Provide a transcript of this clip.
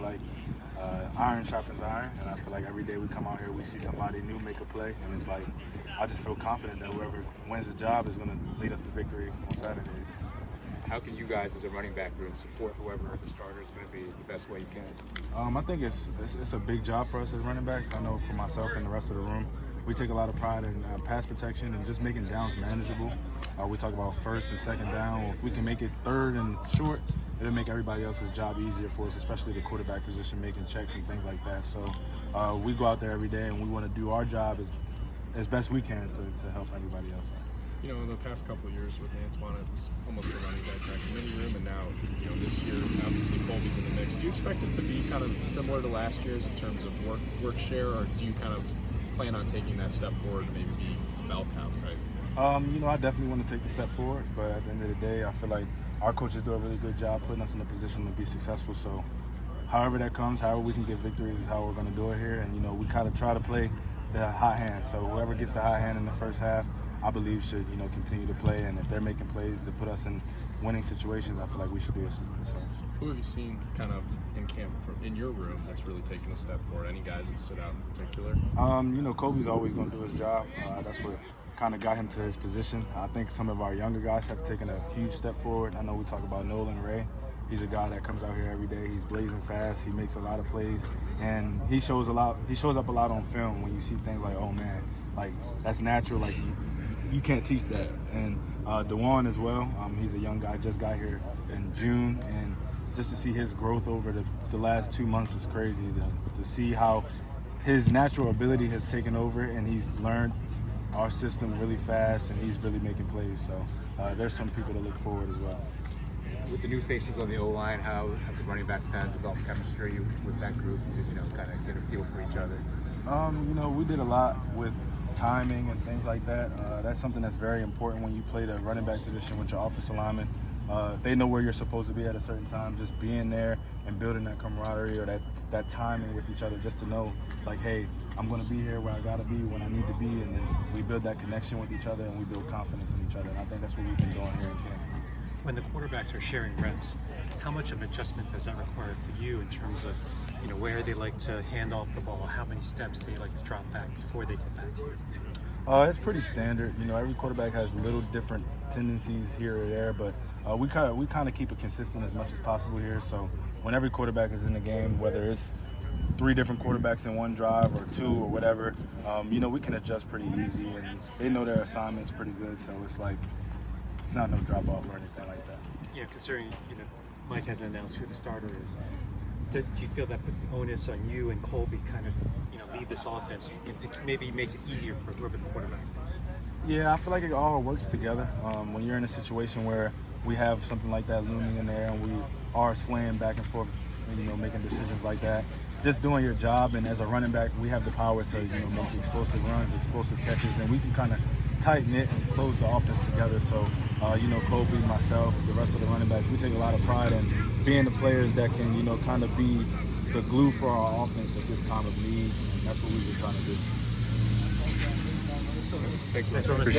like iron sharpens iron, and I feel like every day we come out here, we see somebody new make a play, and it's like I just feel confident that whoever wins the job is going to lead us to victory on Saturdays. How can you guys, as a running back room, support whoever the starter is going to be the best way you can? I think it's a big job for us as running backs. I know for myself and the rest of the room, we take a lot of pride in pass protection and just making downs manageable. We talk about first and second down. If we can make it third and short, it'll make everybody else's job easier for us, especially the quarterback position, making checks and things like that. So we go out there every day and we want to do our job as best we can to help everybody else out. You know, in the past couple of years with Antoine, it was almost a running back mini room, and now, you know, this year, obviously Colby's in the mix. Do you expect it to be kind of similar to last year's in terms of work share, or do you kind of plan on taking that step forward to maybe be bell cow type? You know, I definitely want to take the step forward, but at the end of the day, I feel like our coaches do a really good job putting us in a position to be successful. So however that comes, however we can get victories is how we're going to do it here. And, you know, we kind of try to play the hot hand. So whoever gets the hot hand in the first half, I believe should, you know, continue to play. And if they're making plays to put us in winning situations, I feel like we should do the same. Who have you seen kind of in camp in your room that's really taken a step forward? Any guys that stood out in particular? You know, Kobe's always going to do his job. That's what kind of got him to his position. I think some of our younger guys have taken a huge step forward. I know we talk about Nolan Ray. He's a guy that comes out here every day. He's blazing fast. He makes a lot of plays, and he shows up a lot on film when you see things like, oh man, like that's natural. Like you can't teach that. And DeJuan as well. He's a young guy, just got here in June, and just to see his growth over the last 2 months is crazy. To see how his natural ability has taken over, and he's learned our system really fast, and he's really making plays. So there's some people to look forward as well. With the new faces on the O-line, how have the running backs kind of developed chemistry with that group to, you know, kind of get a feel for each other? You know, we did a lot with timing and things like that. That's something that's very important when you play the running back position with your offensive linemen. They know where you're supposed to be at a certain time. Just being there and building that camaraderie or that timing with each other, just to know, like, hey, I'm going to be here where I got to be when I need to be, and then we build that connection with each other and we build confidence in each other. And I think that's what we've been doing here in camp. When the quarterbacks are sharing reps, how much of adjustment does that require for you in terms of, you know, where they like to hand off the ball, how many steps they like to drop back before they get back to you? It's pretty standard. You know, every quarterback has little different tendencies here or there, but we kind of keep it consistent as much as possible here. So when every quarterback is in the game, whether it's 3 different quarterbacks in one drive or 2 or whatever, you know, we can adjust pretty easy, and they know their assignments pretty good. So it's like it's not no drop off or anything like that. Yeah, considering, you know, Mike hasn't announced who the starter is. Do you feel that puts the onus on you and Colby kind of, you know, lead this offense and to maybe make it easier for whoever the quarterback is? Yeah, I feel like it all works together. When you're in a situation where we have something like that looming in there and we are swaying back and forth, you know, making decisions like that, just doing your job, and as a running back, we have the power to, you know, make explosive runs, explosive catches, and we can kind of tighten it and close the offense together. So, you know, Kobe, myself, the rest of the running backs, we take a lot of pride in being the players that can, you know, kind of be the glue for our offense at this time of need, and that's what we've been trying to do. Thanks, Thanks very much. Appreciate it.